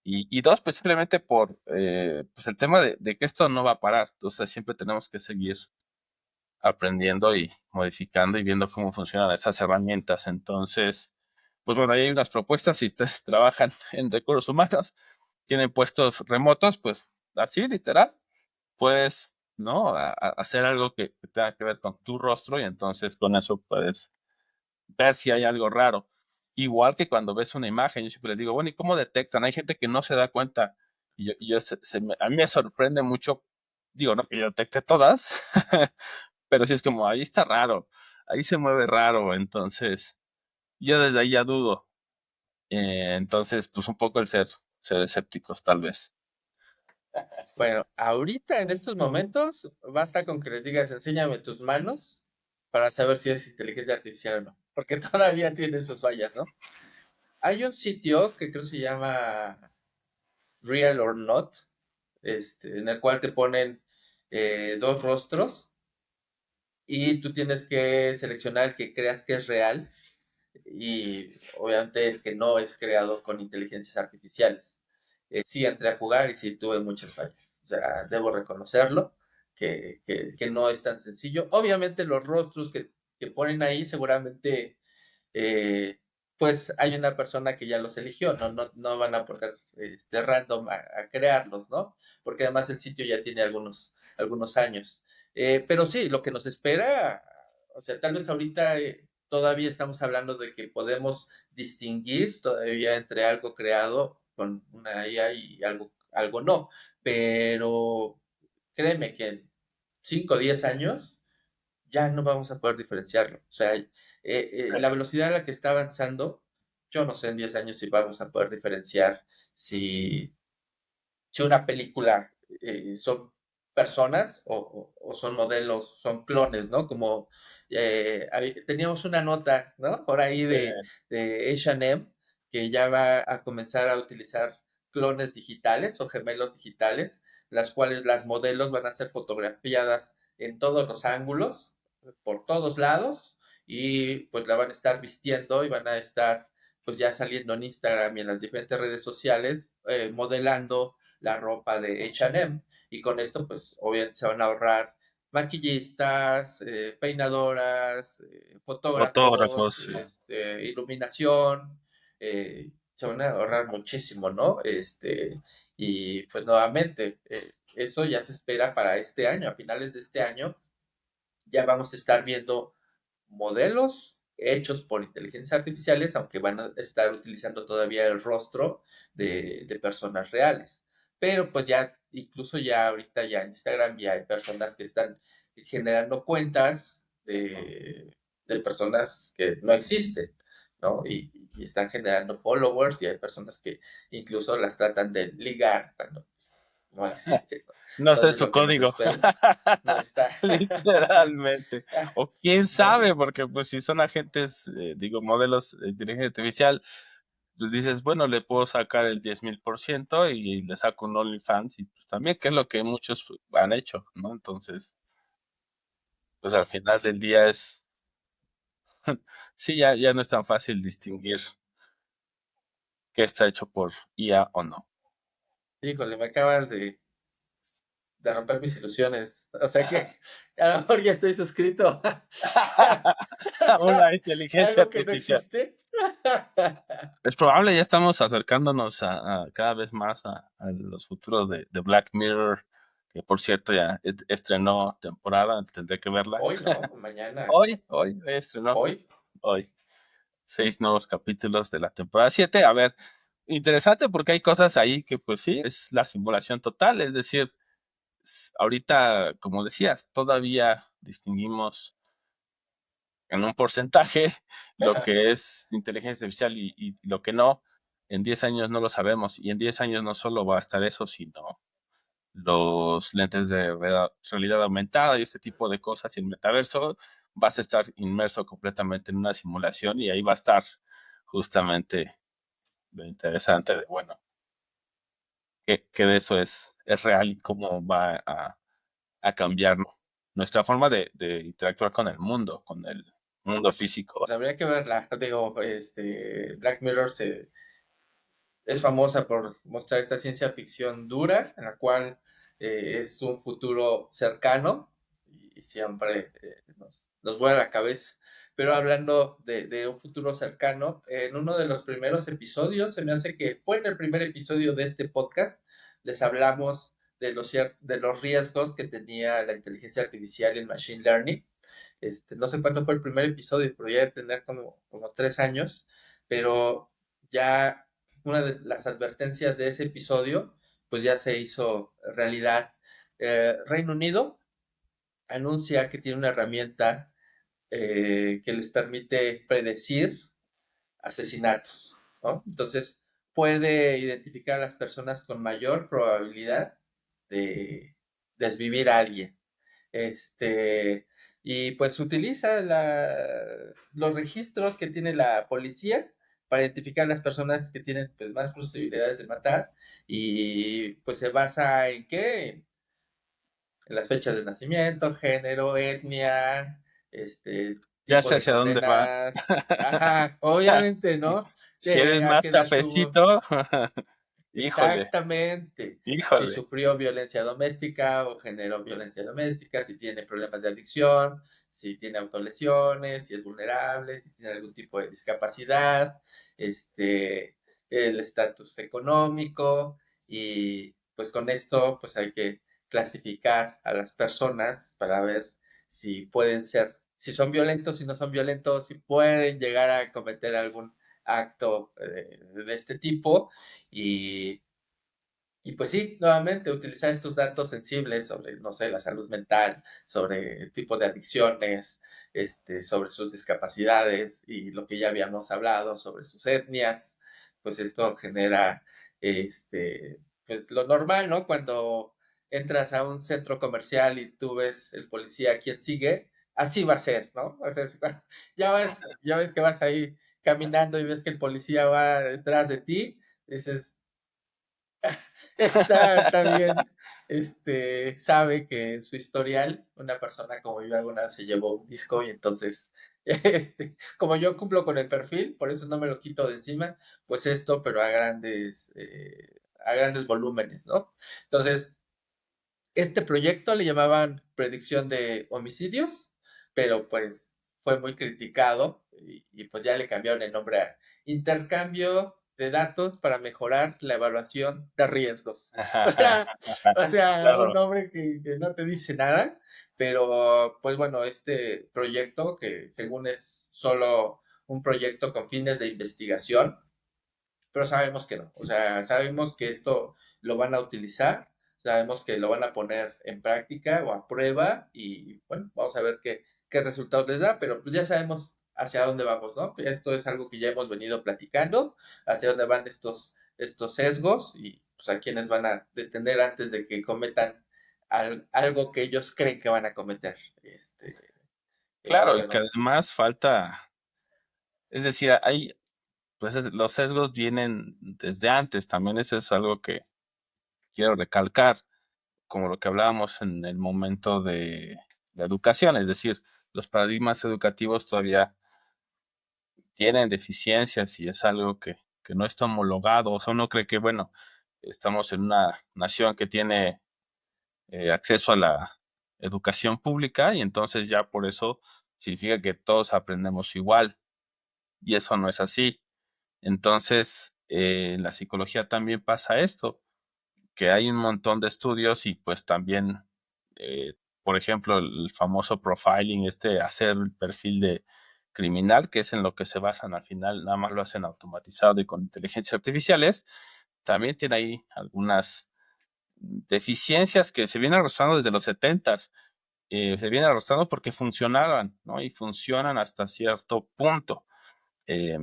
Y dos, pues simplemente por pues el tema de que esto no va a parar. Entonces, siempre tenemos que seguir aprendiendo y modificando y viendo cómo funcionan esas herramientas. Entonces, pues bueno, ahí hay unas propuestas. Si ustedes trabajan en recursos humanos, tienen puestos remotos, pues así, literal, puedes, ¿no? Hacer algo que tenga que ver con tu rostro y entonces con eso puedes ver si hay algo raro. Igual que cuando ves una imagen, yo siempre les digo, bueno, ¿y cómo detectan? Hay gente que no se da cuenta. A mí me sorprende mucho, digo, no que yo detecte todas, pero sí es como, ahí está raro, ahí se mueve raro, entonces yo desde ahí ya dudo. Entonces, pues un poco el ser escépticos, tal vez. Bueno, ahorita en estos momentos basta con que les digas, enséñame tus manos para saber si es inteligencia artificial o no, porque todavía tiene sus fallas, ¿no? Hay un sitio que creo se llama Real or Not, en el cual te ponen dos rostros y tú tienes que seleccionar el que creas que es real y obviamente el que no es creado con inteligencias artificiales. Sí entré a jugar y sí tuve muchas fallas. O sea, debo reconocerlo, que no es tan sencillo. Obviamente los rostros que ponen ahí seguramente eh, pues hay una persona que ya los eligió, no van a poner random a crearlos, ¿no? Porque además el sitio ya tiene algunos años. Pero sí, lo que nos espera, o sea, tal vez ahorita todavía estamos hablando de que podemos distinguir todavía entre algo creado con una IA y algo no, pero créeme que en 5 o 10 años ya no vamos a poder diferenciarlo. O sea, la velocidad a la que está avanzando, yo no sé en 10 años si vamos a poder diferenciar si, si una película son personas o son modelos, son clones, ¿no? Como teníamos una nota, ¿no? Por ahí de H&M que ya va a comenzar a utilizar clones digitales o gemelos digitales, las cuales las modelos van a ser fotografiadas en todos los ángulos, por todos lados, y pues la van a estar vistiendo y van a estar pues ya saliendo en Instagram y en las diferentes redes sociales, modelando la ropa de H&M y con esto pues obviamente se van a ahorrar maquillistas, peinadoras, fotógrafos, Fotógrafos. iluminación, se van a ahorrar muchísimo, ¿no? Y pues nuevamente, eso ya se espera para este año, a finales de este año ya vamos a estar viendo modelos hechos por inteligencias artificiales, aunque van a estar utilizando todavía el rostro de personas reales. Pero pues ya, incluso ya ahorita ya en Instagram ya hay personas que están generando cuentas de personas que no existen, ¿no? Y están generando followers y hay personas que incluso las tratan de ligar cuando pues, no existen, ¿no? No está en Entonces su lo que nos código. espera no está. Literalmente. O quién ¿No? sabe, porque pues si son agentes, digo, modelos de inteligencia artificial, pues dices, bueno, le puedo sacar el 10,000% y le saco un OnlyFans y pues también, que es lo que muchos han hecho, ¿no? Entonces, pues al final del día sí, ya no es tan fácil distinguir qué está hecho por IA o no. Híjole, me acabas de romper mis ilusiones. O sea que a lo mejor ya estoy suscrito Una a inteligencia algo que no artificial. existe. Es probable, ya estamos acercándonos a cada vez más a los futuros de Black Mirror, que por cierto ya estrenó temporada, tendré que verla. Hoy no, mañana, Hoy estrenó, hoy. hoy, 6 nuevos capítulos de la temporada 7. A ver, interesante porque hay cosas ahí que pues sí, es la simulación total, es decir, ahorita, como decías, todavía distinguimos en un porcentaje lo que es inteligencia artificial y lo que no. En 10 años no lo sabemos y en 10 años no solo va a estar eso, sino los lentes de realidad aumentada y este tipo de cosas y el metaverso. Vas a estar inmerso completamente en una simulación y ahí va a estar justamente lo interesante de, bueno, que de eso es real y cómo va a cambiar nuestra forma de interactuar con el mundo físico. Pues habría que verla. Digo, Black Mirror es famosa por mostrar esta ciencia ficción dura, en la cual es un futuro cercano y siempre nos vuela la cabeza. Pero hablando de un futuro cercano, en uno de los primeros episodios, se me hace que fue en el primer episodio de este podcast, les hablamos de los riesgos que tenía la inteligencia artificial y el machine learning. No sé cuándo fue el primer episodio, pero ya de tener como 3 años, pero ya una de las advertencias de ese episodio, pues ya se hizo realidad. Reino Unido anuncia que tiene una herramienta que les permite predecir asesinatos, ¿no? Entonces, puede identificar a las personas con mayor probabilidad de desvivir a alguien. Y pues utiliza los registros que tiene la policía para identificar a las personas que tienen pues, más posibilidades de matar y pues se basa en qué, en las fechas de nacimiento, género, etnia, Ya sé tipo de hacia dónde va. condenas, ajá, obviamente, ¿no? Si eres ¿A más qué edad tuvo? cafecito, híjole, Exactamente. Si híjole. sufrió violencia doméstica o generó violencia doméstica, si tiene problemas de adicción, si tiene autolesiones, si es vulnerable, si tiene algún tipo de discapacidad, este, el estatus económico y pues con esto pues hay que clasificar a las personas para ver si pueden ser, si son violentos, si no son violentos, si pueden llegar a cometer algún acto de este tipo y, y pues sí, nuevamente utilizar estos datos sensibles sobre, no sé, la salud mental, sobre el tipo de adicciones, sobre sus discapacidades y lo que ya habíamos hablado sobre sus etnias, pues esto genera, pues lo normal, ¿no? Cuando entras a un centro comercial y tú ves el policía a quien sigue, así va a ser, ¿no? O sea, ya ves que vas ahí caminando y ves que el policía va detrás de ti, dices, está bien, sabe que en su historial una persona como yo alguna vez se llevó un disco y entonces, como yo cumplo con el perfil, por eso no me lo quito de encima, pues esto, pero a grandes volúmenes, ¿no? Entonces, este proyecto le llamaban predicción de homicidios, pero pues fue muy criticado y pues ya le cambiaron el nombre a intercambio de datos para mejorar la evaluación de riesgos. O sea, un Claro. nombre que no te dice nada, pero pues bueno, este proyecto que según es solo un proyecto con fines de investigación, pero sabemos que no. O sea, sabemos que esto lo van a utilizar, sabemos que lo van a poner en práctica o a prueba y bueno, vamos a ver qué qué resultados les da, pero pues ya sabemos hacia dónde vamos, ¿no? Esto es algo que ya hemos venido platicando, hacia dónde van estos sesgos y pues a quienes van a detener antes de que cometan algo que ellos creen que van a cometer. Claro, y que Obviamente. además falta, es decir, los sesgos vienen desde antes, también eso es algo que quiero recalcar, como lo que hablábamos en el momento de la educación, es decir, los paradigmas educativos todavía tienen deficiencias y es algo que no está homologado. O sea, uno cree que, bueno, estamos en una nación que tiene acceso a la educación pública y entonces ya por eso significa que todos aprendemos igual y eso no es así. Entonces, en la psicología también pasa esto, que hay un montón de estudios y pues también, eh, por ejemplo, el famoso profiling, hacer el perfil de criminal, que es en lo que se basan al final, nada más lo hacen automatizado y con inteligencias artificiales, también tiene ahí algunas deficiencias que se vienen arrastrando desde los 70s. Se vienen arrastrando porque funcionaban, ¿no? Y funcionan hasta cierto punto. Eh,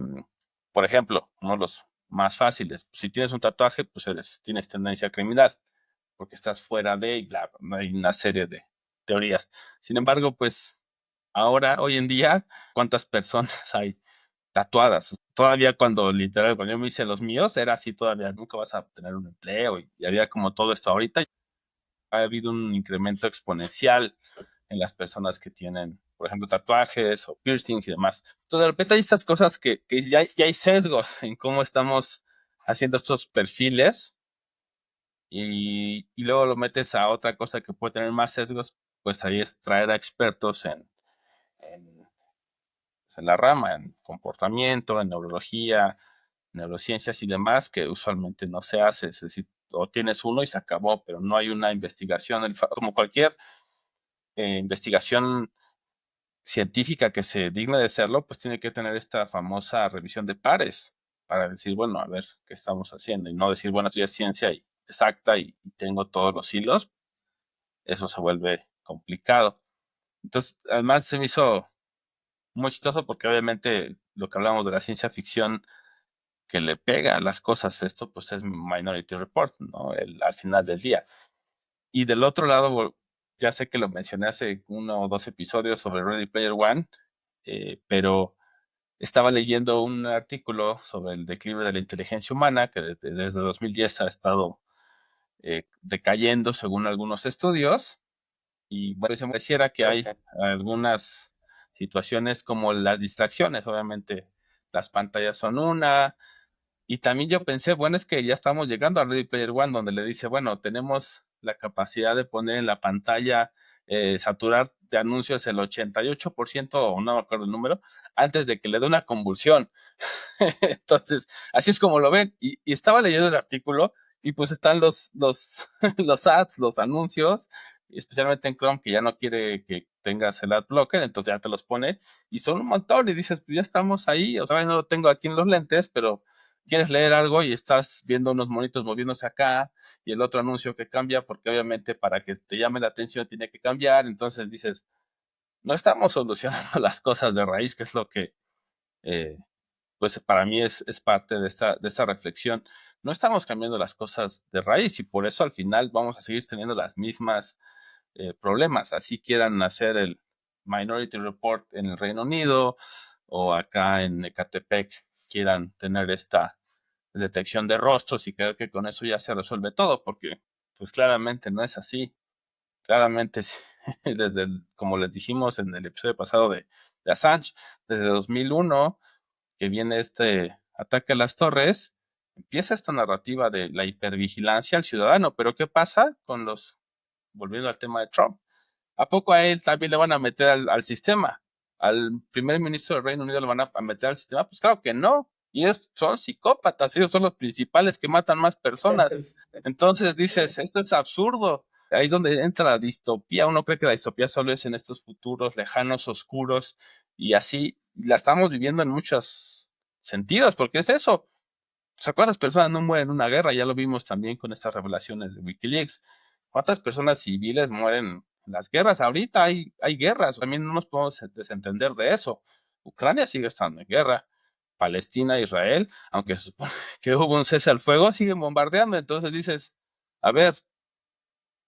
por ejemplo, uno de los más fáciles, si tienes un tatuaje, pues tienes tendencia criminal, porque estás fuera de, y bla, hay una serie de teorías. Sin embargo, pues ahora, hoy en día, ¿cuántas personas hay tatuadas? Todavía cuando yo me hice los míos, era así todavía, nunca vas a tener un empleo y había como todo esto. Ahorita ha habido un incremento exponencial en las personas que tienen, por ejemplo, tatuajes o piercings y demás. Entonces, de repente hay estas cosas que ya hay sesgos en cómo estamos haciendo estos perfiles y luego lo metes a otra cosa que puede tener más sesgos, pues ahí es traer a expertos en, pues, en la rama, en comportamiento, en neurología, neurociencias y demás, que usualmente no se hace. Es decir, o tienes uno y se acabó, pero no hay una investigación, como cualquier investigación científica que se digne de serlo, pues tiene que tener esta famosa revisión de pares para decir, bueno, a ver qué estamos haciendo y no decir, bueno, esto ya es ciencia exacta y tengo todos los hilos, eso se vuelve complicado. Entonces, además se me hizo muy chistoso porque obviamente lo que hablamos de la ciencia ficción que le pega a las cosas, esto pues es Minority Report, ¿no? Al final del día. Y del otro lado, ya sé que lo mencioné hace 1 o 2 episodios sobre Ready Player One, pero estaba leyendo un artículo sobre el declive de la inteligencia humana, que desde 2010 ha estado decayendo según algunos estudios, y bueno, se me pareciera que hay Ok. algunas situaciones como las distracciones, obviamente las pantallas son una, y también yo pensé, bueno, es que ya estamos llegando a Ready Player One, donde le dice, bueno, tenemos la capacidad de poner en la pantalla, saturar de anuncios el 88%, o no me acuerdo el número, antes de que le dé una convulsión. Entonces, así es como lo ven. Y estaba leyendo el artículo y pues están los ads, los anuncios, especialmente en Chrome, que ya no quiere que tengas el ad blocker, entonces ya te los pone y son un montón y dices, pues ya estamos ahí, o sea, no lo tengo aquí en los lentes, pero quieres leer algo y estás viendo unos monitos moviéndose acá y el otro anuncio que cambia, porque obviamente para que te llame la atención tiene que cambiar, entonces dices, no estamos solucionando las cosas de raíz, que es lo que eh, pues para mí es parte de esta reflexión. No estamos cambiando las cosas de raíz y por eso al final vamos a seguir teniendo las mismas problemas. Así quieran hacer el Minority Report en el Reino Unido o acá en Ecatepec quieran tener esta detección de rostros y creer que con eso ya se resuelve todo, porque pues claramente no es así. Claramente, como les dijimos en el episodio pasado de Assange, desde 2001 que viene este ataque a las torres, empieza esta narrativa de la hipervigilancia al ciudadano, pero ¿qué pasa volviendo al tema de Trump? ¿A poco a él también le van a meter al sistema? ¿Al primer ministro del Reino Unido le van a meter al sistema? Pues claro que no. Y ellos son psicópatas, ellos son los principales que matan más personas. Entonces dices, esto es absurdo. Ahí es donde entra la distopía. Uno cree que la distopía solo es en estos futuros lejanos, oscuros, y así la estamos viviendo en muchos sentidos, porque es eso. O sea, ¿cuántas personas no mueren en una guerra? Ya lo vimos también con estas revelaciones de Wikileaks. ¿Cuántas personas civiles mueren las guerras. Ahorita hay guerras, también no nos podemos desentender de eso. Ucrania sigue estando en guerra. Palestina, Israel, aunque se supone que hubo un cese al fuego, siguen bombardeando. Entonces dices, a ver,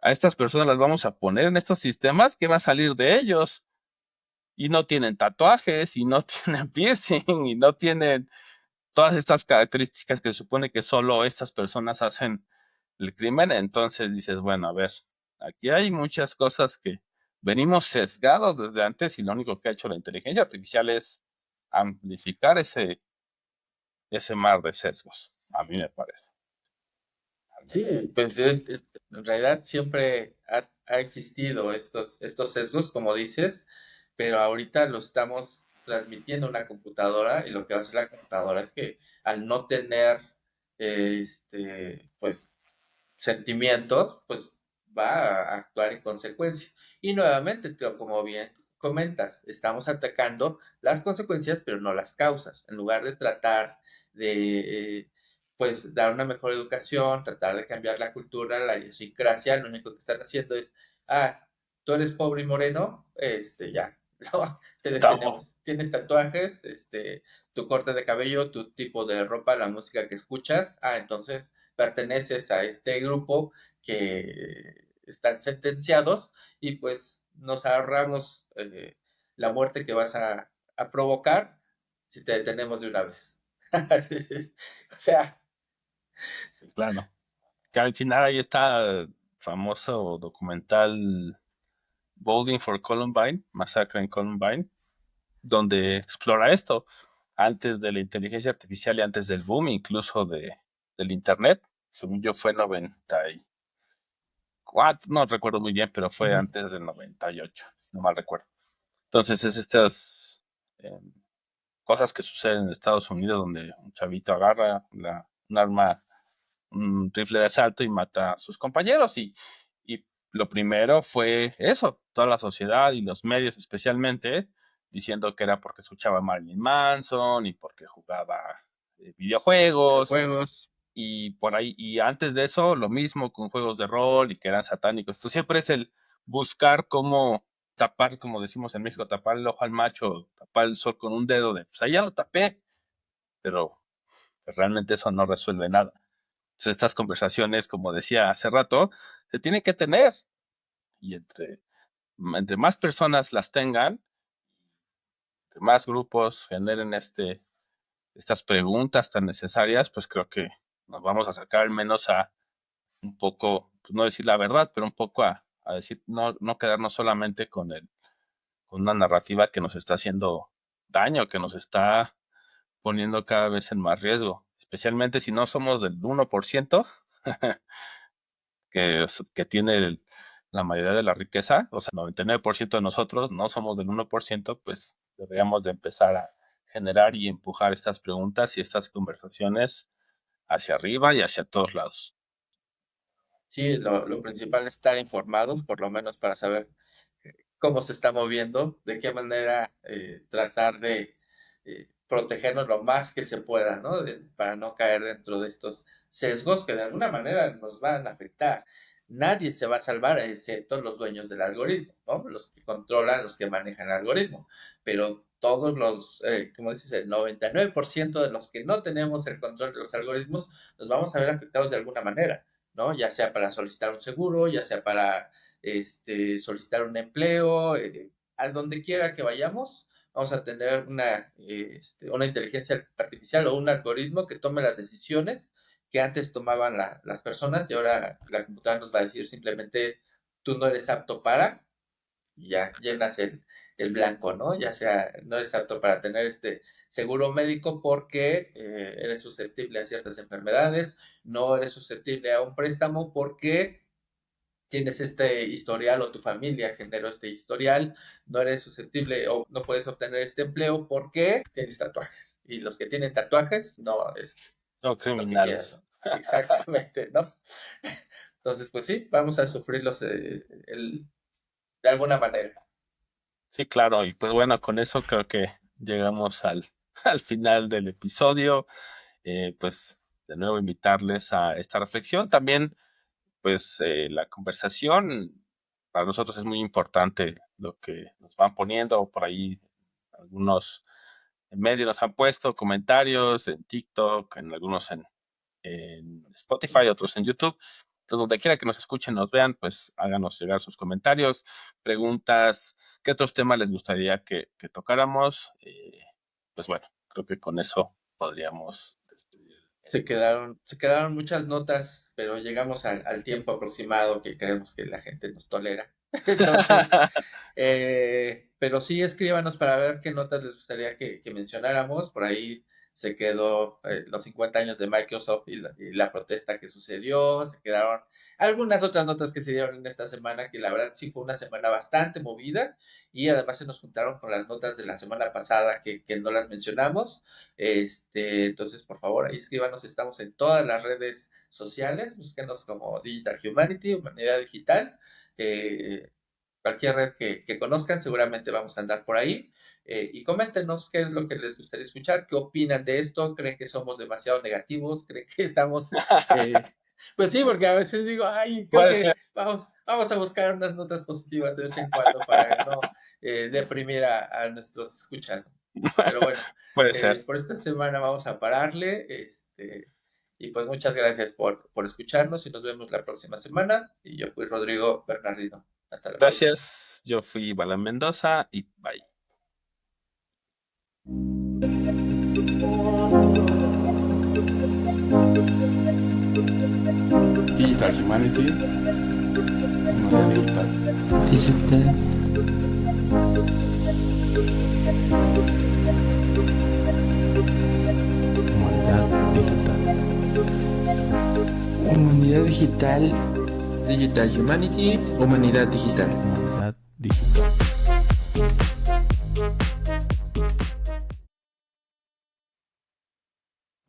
a estas personas las vamos a poner en estos sistemas, ¿qué va a salir de ellos? Y no tienen tatuajes, y no tienen piercing, y no tienen todas estas características que se supone que solo estas personas hacen el crimen. Entonces dices, bueno, a ver, aquí hay muchas cosas que venimos sesgados desde antes y lo único que ha hecho la inteligencia artificial es amplificar ese mar de sesgos, a mí me parece. Sí, pues en realidad siempre ha existido estos sesgos, como dices, pero ahorita lo estamos transmitiendo a una computadora y lo que va a hacer la computadora es que al no tener pues sentimientos, pues va a actuar en consecuencia. Y nuevamente, como bien comentas, estamos atacando las consecuencias, pero no las causas. En lugar de tratar de, pues, dar una mejor educación, tratar de cambiar la cultura, la idiosincrasia, lo único que están haciendo es, tú eres pobre y moreno, ya, no, te Estamos, detenemos. Tienes tatuajes, tu corte de cabello, tu tipo de ropa, la música que escuchas, entonces perteneces a este grupo que están sentenciados y pues nos ahorramos la muerte que vas a provocar si te detenemos de una vez. O sea, claro, que al final ahí está famoso documental Bowling for Columbine, Masacre en Columbine, donde explora esto antes de la inteligencia artificial y antes del boom incluso del internet. Según yo fue 94, no recuerdo muy bien, pero fue ujú, antes del 98, si no mal recuerdo. Entonces es estas eh, cosas que suceden en Estados Unidos donde un chavito agarra un arma, un rifle de asalto y mata a sus compañeros y lo primero fue eso, toda la sociedad y los medios especialmente diciendo que era porque escuchaba Marilyn Manson y porque jugaba videojuegos videojuegos. y por ahí, y antes de eso lo mismo con juegos de rol y que eran satánicos. Entonces siempre es el buscar cómo tapar, como decimos en México, tapar el ojo al macho, tapar el sol con un dedo de, pues ahí ya lo tapé, pero realmente eso no resuelve nada. Entonces, estas conversaciones, como decía hace rato, se tienen que tener y entre más personas las tengan, entre más grupos generen estas preguntas tan necesarias, pues creo que nos vamos a acercar al menos a un poco, pues no decir la verdad, pero un poco a decir, no quedarnos solamente con una narrativa que nos está haciendo daño, que nos está poniendo cada vez en más riesgo, especialmente si no somos del 1%, que tiene la mayoría de la riqueza, o sea, 99% de nosotros no somos del 1%, pues deberíamos de empezar a generar y empujar estas preguntas y estas conversaciones hacia arriba y hacia todos lados. Sí, lo principal es estar informados, por lo menos para saber cómo se está moviendo, de qué manera tratar de protegernos lo más que se pueda, ¿no? Para no caer dentro de estos sesgos que de alguna manera nos van a afectar. Nadie se va a salvar excepto los dueños del algoritmo, ¿no? Los que controlan, los que manejan el algoritmo. Pero todos como dices, el 99% de los que no tenemos el control de los algoritmos, nos vamos a ver afectados de alguna manera, ¿no? Ya sea para solicitar un seguro, ya sea para solicitar un empleo, a donde quiera que vayamos, vamos a tener una inteligencia artificial o un algoritmo que tome las decisiones que antes tomaban las personas y ahora la computadora nos va a decir simplemente tú no eres apto para, y ya llenas el blanco, ¿no? Ya sea, no eres apto para tener este seguro médico porque eres susceptible a ciertas enfermedades, no eres susceptible a un préstamo porque tienes este historial o tu familia generó este historial, no eres susceptible o no puedes obtener este empleo porque tienes tatuajes. Y los que tienen tatuajes no es Son lo que quieran, criminales. ¿no? Exactamente, ¿no? Entonces, pues sí, vamos a sufrirlos de alguna manera. Sí, claro, y pues bueno, con eso creo que llegamos al final del episodio. Pues de nuevo invitarles a esta reflexión. También, pues la conversación para nosotros es muy importante lo que nos van poniendo por ahí. Algunos medios nos han puesto comentarios en TikTok, en algunos en Spotify, otros en YouTube. Entonces, donde quiera que nos escuchen, nos vean, pues háganos llegar sus comentarios, preguntas, qué otros temas les gustaría que tocáramos. Pues bueno, creo que con eso podríamos despedir. Se quedaron muchas notas, pero llegamos al tiempo aproximado que creemos que la gente nos tolera. Entonces, pero sí escríbanos para ver qué notas les gustaría que mencionáramos. Por ahí se quedó los 50 años de Microsoft y la protesta que sucedió. Se quedaron algunas otras notas que se dieron en esta semana, que la verdad sí fue una semana bastante movida. Y además se nos juntaron con las notas de la semana pasada que no las mencionamos. Entonces, por favor, ahí escríbanos. Estamos en todas las redes sociales. Búsquenos como Digital Humanity, Humanidad Digital. Cualquier red que conozcan, seguramente vamos a andar por ahí. Y coméntenos qué es lo que les gustaría escuchar, qué opinan de esto, creen que somos demasiado negativos, creen que estamos... pues sí, porque a veces digo, ay, creo que vamos a buscar unas notas positivas de vez en cuando para no deprimir a nuestros escuchas. Pero bueno, Puede ser. Por esta semana vamos a pararle. Y pues muchas gracias por escucharnos y nos vemos la próxima semana. Y yo fui Rodrigo Bernardino. Hasta la próxima. Gracias. Yo fui Balan Mendoza y bye. Digital Humanity, Humanidad Digital. Humanidad digital. Digital Humanity, Humanidad digital. Humanidad digital.